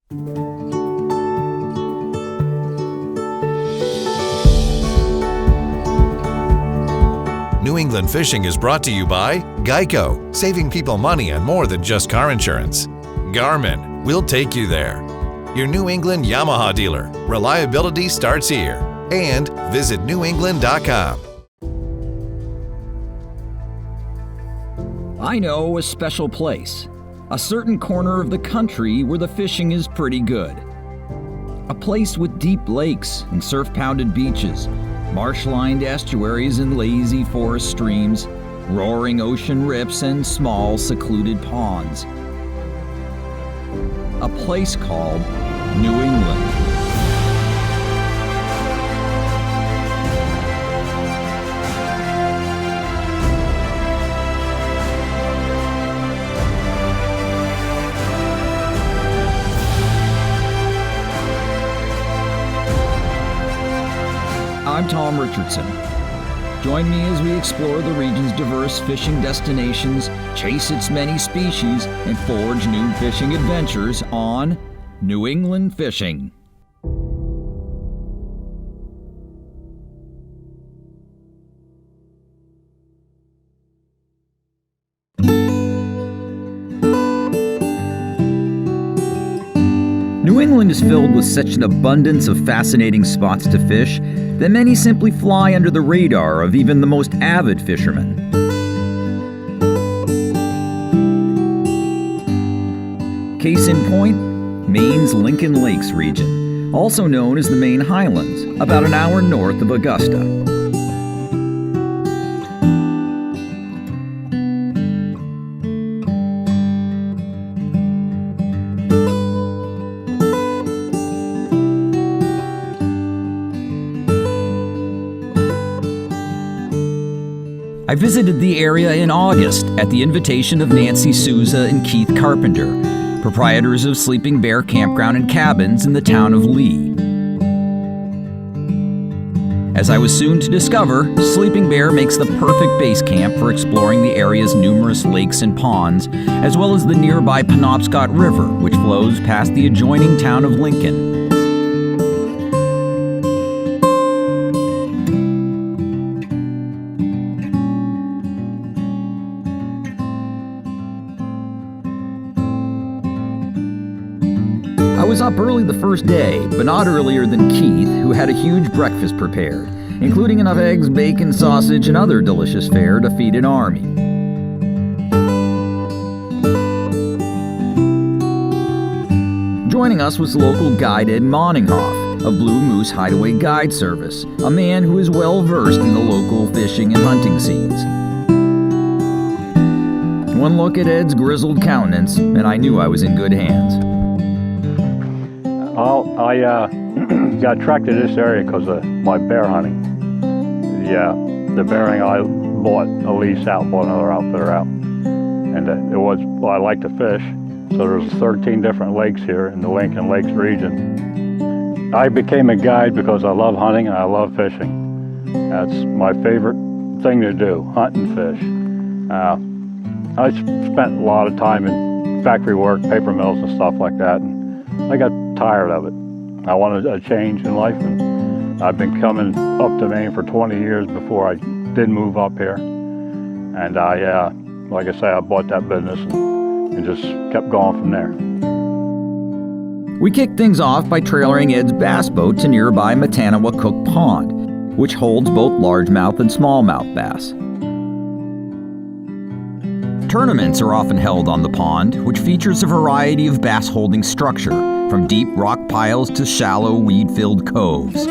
New England Fishing is brought to you by Geico, saving people money on more than just car insurance. Garmin, we'll take you there. Your New England Yamaha dealer. Reliability starts here. And visit newengland.com. I know a special place, a certain corner of the country where the fishing is pretty good. A place with deep lakes and surf-pounded beaches, marsh-lined estuaries and lazy forest streams, roaring ocean rips and small secluded ponds. A place called New England. I'm Tom Richardson. Join me as we explore the region's diverse fishing destinations, chase its many species, and forge new fishing adventures on New England Fishing. New England is filled with such an abundance of fascinating spots to fish that many simply fly under the radar of even the most avid fishermen. Case in point, Maine's Lincoln Lakes region, also known as the Maine Highlands, about an hour north of Augusta. I visited the area in August at the invitation of Nancy Souza and Keith Carpenter, proprietors of Sleeping Bear Campground and Cabins in the town of Lee. As I was soon to discover, Sleeping Bear makes the perfect base camp for exploring the area's numerous lakes and ponds, as well as the nearby Penobscot River, which flows past the adjoining town of Lincoln. I was up early the first day, but not earlier than Keith, who had a huge breakfast prepared, including enough eggs, bacon, sausage, and other delicious fare to feed an army. Joining us was local guide Ed Moninghoff of Blue Moose Hideaway Guide Service, a man who is well versed in the local fishing and hunting scenes. One look at Ed's grizzled countenance, and I knew I was in good hands. Well, I got attracted to this area because of my bear hunting. The bearing I bought a lease out, bought another outfitter out. And I like to fish, so there's 13 different lakes here in the Lincoln Lakes region. I became a guide because I love hunting and I love fishing. That's my favorite thing to do, hunt and fish. I spent a lot of time in factory work, paper mills and stuff like that, and I got tired of it. I wanted a change in life, and I've been coming up to Maine for 20 years before I did move up here. And like I say, I bought that business and just kept going from there. We kicked things off by trailering Ed's bass boat to nearby Matanawacook Pond, which holds both largemouth and smallmouth bass. Tournaments are often held on the pond, which features a variety of bass-holding structure, from deep rock piles to shallow weed-filled coves.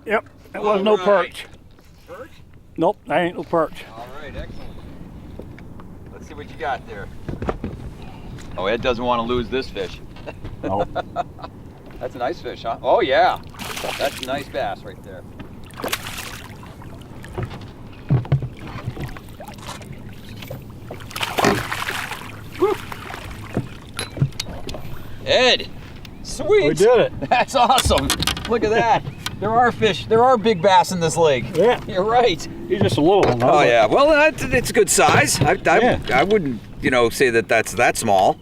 Yep, that was no perch. Perch? Nope, that ain't no perch. All right, excellent. Let's see what you got there. Oh, Ed doesn't want to lose this fish. Nope. That's a nice fish, huh? Oh, yeah. That's a nice bass right there. Woo. Ed, sweet. We did it. That's awesome. Look at that. There are fish. There are big bass in this lake. Yeah. You're right. He's just a little one. Oh yeah. Well, it's a good size. I wouldn't, say that that's that small.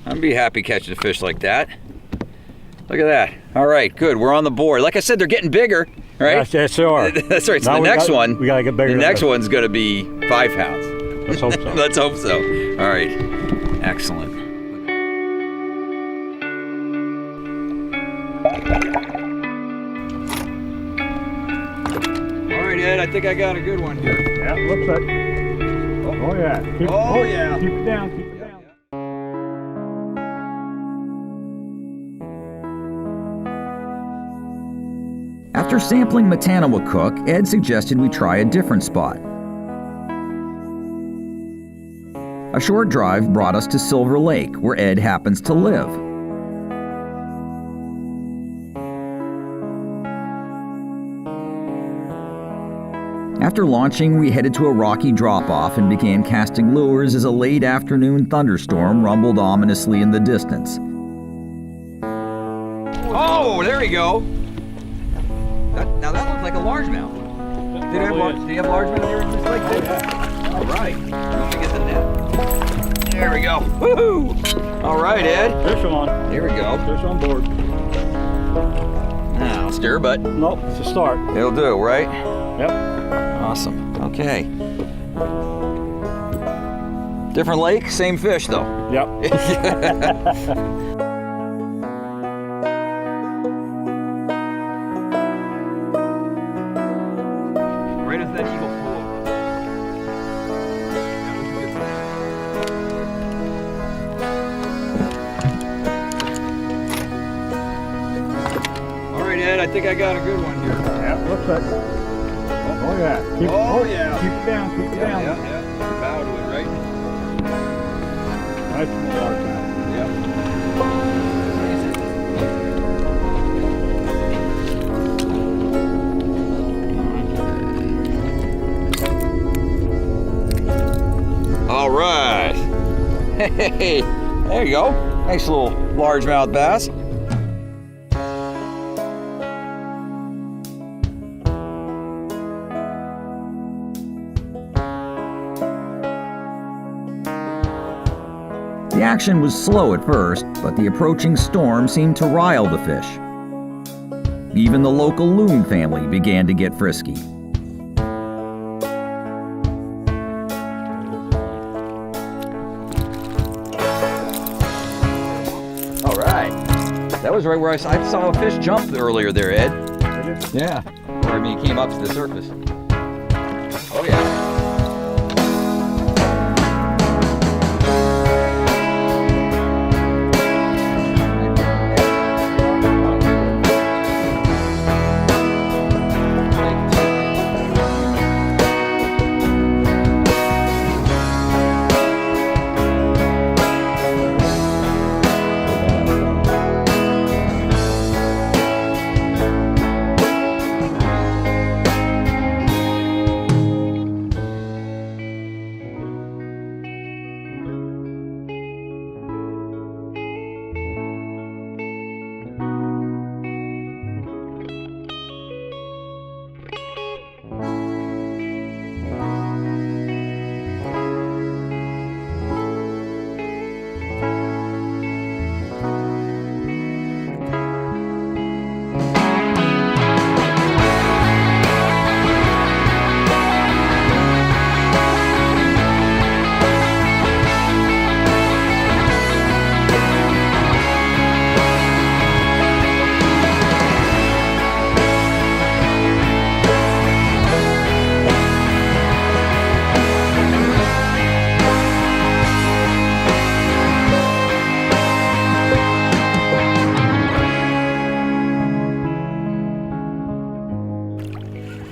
I'd be happy catching a fish like that. Look at that. All right, good. We're on the board. Like I said, they're getting bigger, right? Yes, they are. That's right. So Now the next one, we gotta get bigger. the next one's going to be 5 pounds. Let's hope so. Let's hope so. All right. Excellent. All right, Ed. I think I got a good one here. Yeah, looks like. Oh yeah. Yeah. Keep it down. Keep it down. After sampling Matanawacook, Ed suggested we try a different spot. A short drive brought us to Silver Lake, where Ed happens to live. After launching, we headed to a rocky drop-off and began casting lures as a late afternoon thunderstorm rumbled ominously in the distance. Oh, there we go. Now that looks like a largemouth. Do you have largemouth here in this lake too? All right. Let me get the net. There we go. Woohoo! All right, Ed. Fish on. Here we go. Fish on board. Now stir, but Nope, it's a start. it'll do, right? Yep. Awesome. Okay. Different lake, same fish though. Yep. Right as that eagle flew over. All right, Ed, I think I got a good one here. Yeah, looks like. Oh yeah. Keep, Yeah. Keep it down. Keep it down. Yeah. Bow to it, right? Nice and large now. Yep. All right. Hey, there you go. Nice little largemouth bass. The action was slow at first, but the approaching storm seemed to rile the fish. Even the local loon family began to get frisky. All right. That was right where I saw a fish jump earlier there, Ed. Yeah. Or I mean, he came up to the surface. Oh, yeah.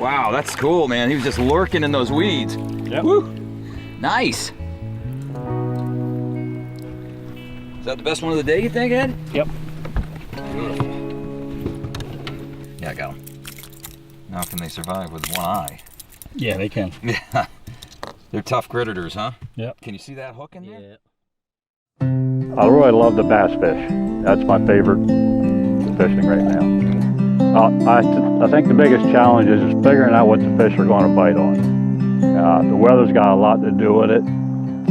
Wow, that's cool, man. He was just lurking in those weeds. Yep. Woo! Nice. Is that the best one of the day, you think, Ed? Yep. Beautiful. Yeah, I got him. Now can they survive with one eye? Yeah, they can. Yeah. They're tough critters, huh? Yep. Can you see that hook in there? Yeah. I really love the bass fish. That's my favorite fishing right now. I think the biggest challenge is figuring out what the fish are going to bite on. The weather's got a lot to do with it.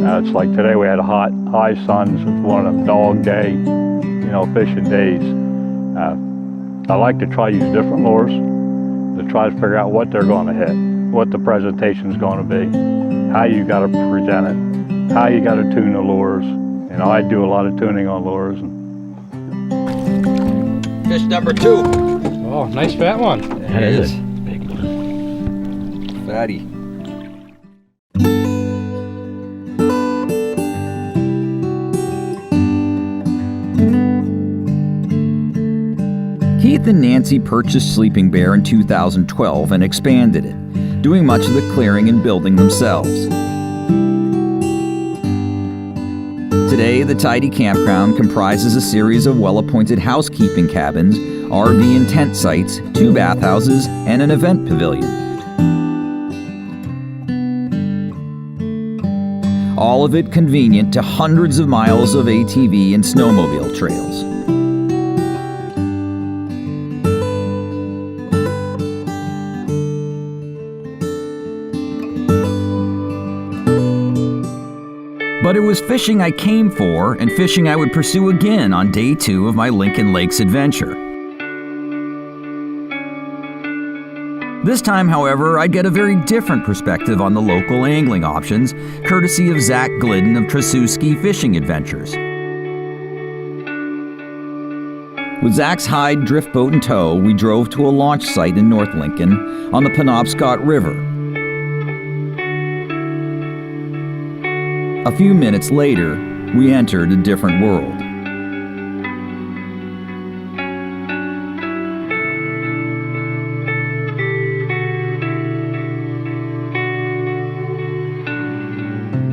It's like today we had hot, high suns. It's one of them dog day, fishing days. I like to try use different lures to try to figure out what they're going to hit, what the presentation's going to be, how you got to present it, how you got to tune the lures. I do a lot of tuning on lures. Fish number 2. Oh, nice fat one. That is. Big one. Fatty. Keith and Nancy purchased Sleeping Bear in 2012 and expanded it, doing much of the clearing and building themselves. Today, the tidy campground comprises a series of well-appointed housekeeping cabins, RV and tent sites, 2 bathhouses, and an event pavilion. All of it convenient to hundreds of miles of ATV and snowmobile trails. But it was fishing I came for and fishing I would pursue again on day 2 of my Lincoln Lakes adventure. This time, however, I'd get a very different perspective on the local angling options, courtesy of Zach Glidden of Trasuski Fishing Adventures. With Zach's Hyde drift boat in tow, we drove to a launch site in North Lincoln on the Penobscot River. A few minutes later, we entered a different world.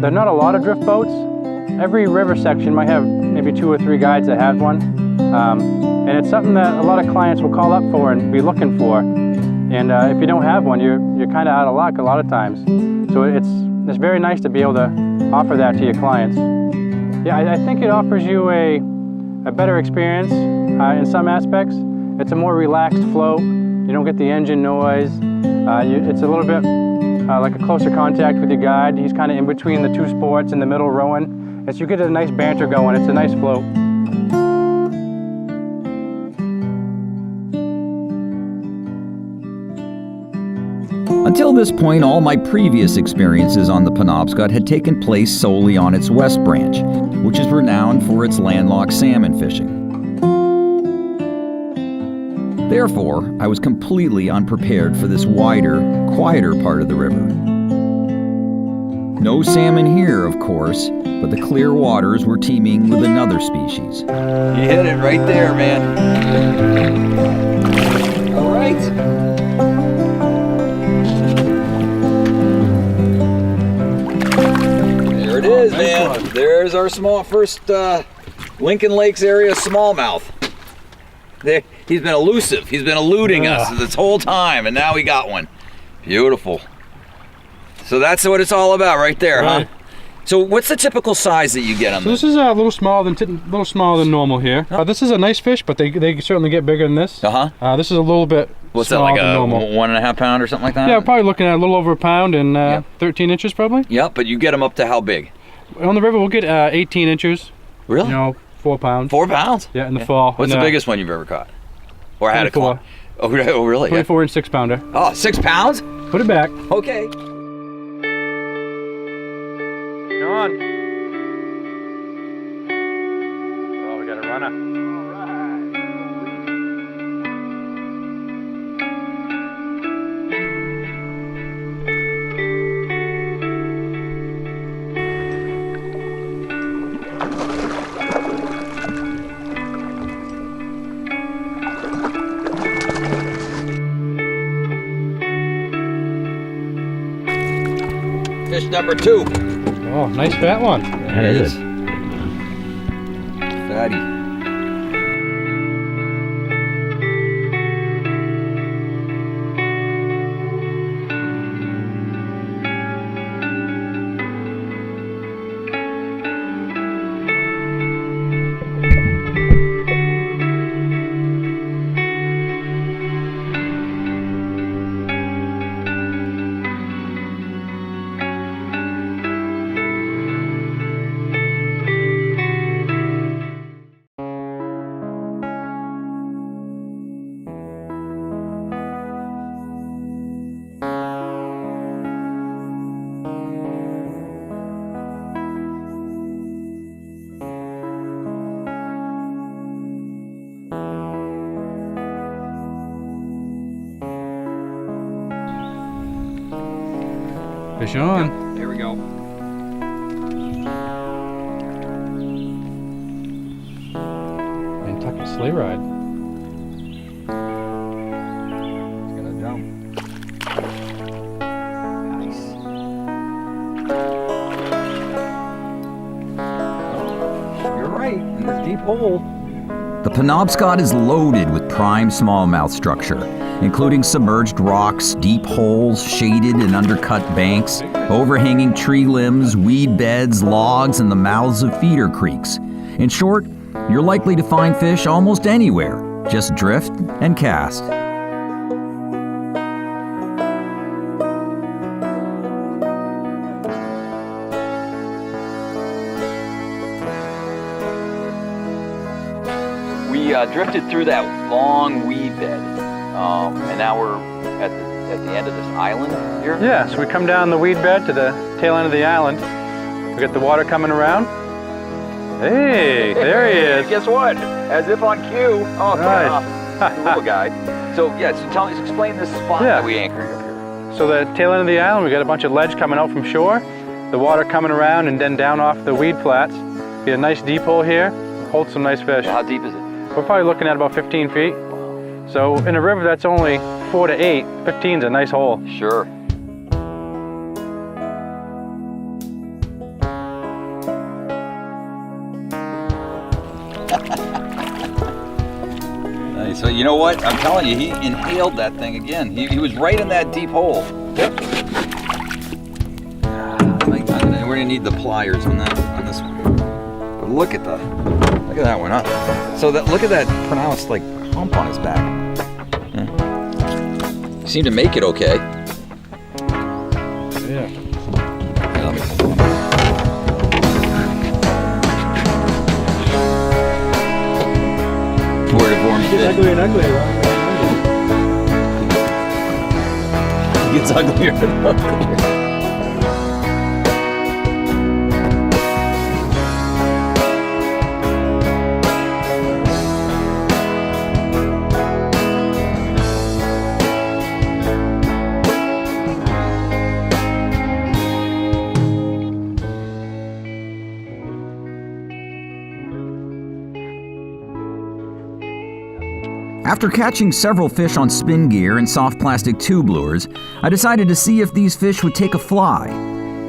There are not a lot of drift boats. Every river section might have maybe 2 or 3 guides that have one. And it's something that a lot of clients will call up for and be looking for. And if you don't have one, you're kind of out of luck a lot of times. So it's very nice to be able to offer that to your clients. Yeah, I think it offers you a better experience in some aspects. It's a more relaxed float. You don't get the engine noise. It's a little bit like a closer contact with your guide. He's kind of in between the 2 sports in the middle rowing. And so you get a nice banter going. It's a nice float. Until this point, all my previous experiences on the Penobscot had taken place solely on its west branch, which is renowned for its landlocked salmon fishing. Therefore, I was completely unprepared for this wider, quieter part of the river. No salmon here, of course, but the clear waters were teeming with another species. You hit it right there, man. All right. There it is, man. There's our first Lincoln Lakes area smallmouth. There, he's been elusive. He's been eluding us this whole time, and now we got one. Beautiful. So that's what it's all about right there, Right. huh? So what's the typical size that you get on So this? this is a little smaller than normal here. This is a nice fish, but they certainly get bigger than this. Uh-huh. This is a little bit What's that, smaller like than a normal. 1.5 pound or something like that? Yeah, we're probably looking at a little over a pound and Yeah. 13 inches probably. Yep, but you get them up to how big? On the river, we'll get 18 inches. Really? 4 pounds. 4 pounds? Yeah, in the fall. What's And, the biggest one you've ever caught? Or had a 24. caught? Oh, really? 24 and 6 pounder. Oh, 6 pounds? Put it back. Okay. Come on. Oh, we got a runner. fish number 2. Oh, nice fat one. That is. Fatty. Fish on. There we go. Nantucket sleigh ride. It's gonna jump. Nice. You're right, in this deep hole. The Penobscot is loaded with prime smallmouth structure, including submerged rocks, deep holes, shaded and undercut banks, overhanging tree limbs, weed beds, logs, and the mouths of feeder creeks. In short, you're likely to find fish almost anywhere. Just drift and cast. We drifted through that long weed bed, and now we're at the end of this island here. Yeah, so we come down the weed bed to the tail end of the island. We get the water coming around. Hey, there he is. Guess what? As if on cue. Oh, Nice. little guy. So yeah, so explain this spot Yeah. that we anchored up here. So the tail end of the island, we got a bunch of ledge coming out from shore, the water coming around and then down off the weed flats. Get a nice deep hole here, hold some nice fish. How deep is it? We're probably looking at about 15 feet. So in a river that's only 4 to 8, 15's a nice hole. Sure. Nice. So you know what? I'm telling you, he inhaled that thing again. He was right in that deep hole. Yep. We're gonna need the pliers on this one. But look at that one, huh? So look at that pronounced like hump on his back. Yeah. He seemed to make it okay. Yeah. Here, let me. Word of warm fit. Ugly and ugly. It gets uglier and uglier. After catching several fish on spin gear and soft plastic tube lures, I decided to see if these fish would take a fly.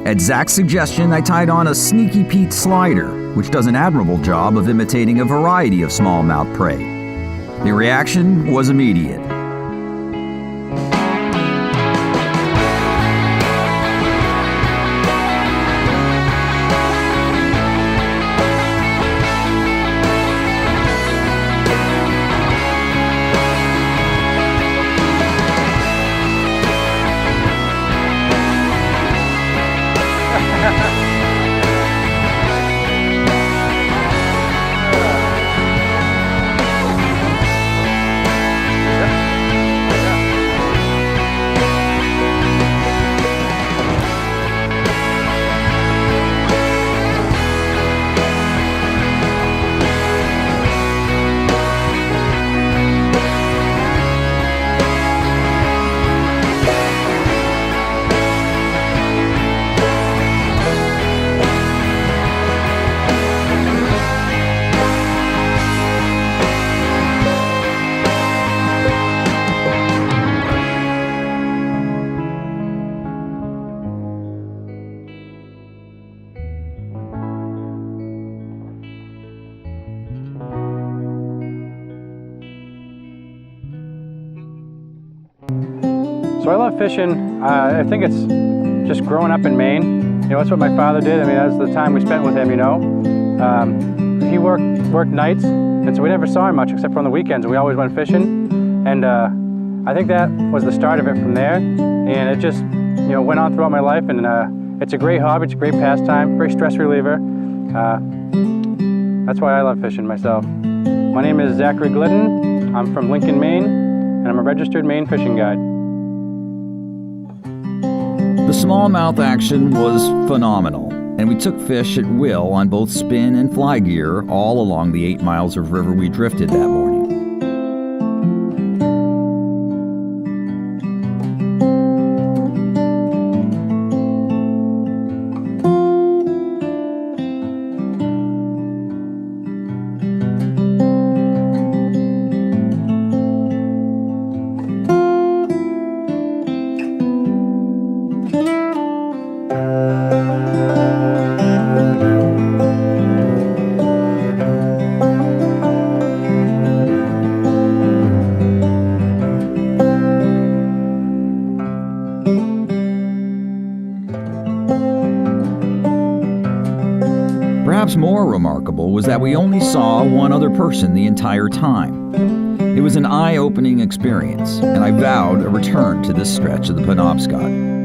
At Zach's suggestion, I tied on a Sneaky Pete slider, which does an admirable job of imitating a variety of smallmouth prey. The reaction was immediate. So I love fishing. I think it's just growing up in Maine. You know, that's what my father did. I mean, that was the time we spent with him, you know. He worked nights, and so we never saw him much except for on the weekends. We always went fishing, and I think that was the start of it from there. And it just, you know, went on throughout my life, and it's a great hobby, it's a great pastime, great stress reliever. That's why I love fishing myself. My name is Zachary Glidden. I'm from Lincoln, Maine, and I'm a registered Maine fishing guide. The smallmouth action was phenomenal, and we took fish at will on both spin and fly gear all along the 8 miles of river we drifted that morning. Perhaps more remarkable was that we only saw one other person the entire time. It was an eye-opening experience, and I vowed a return to this stretch of the Penobscot.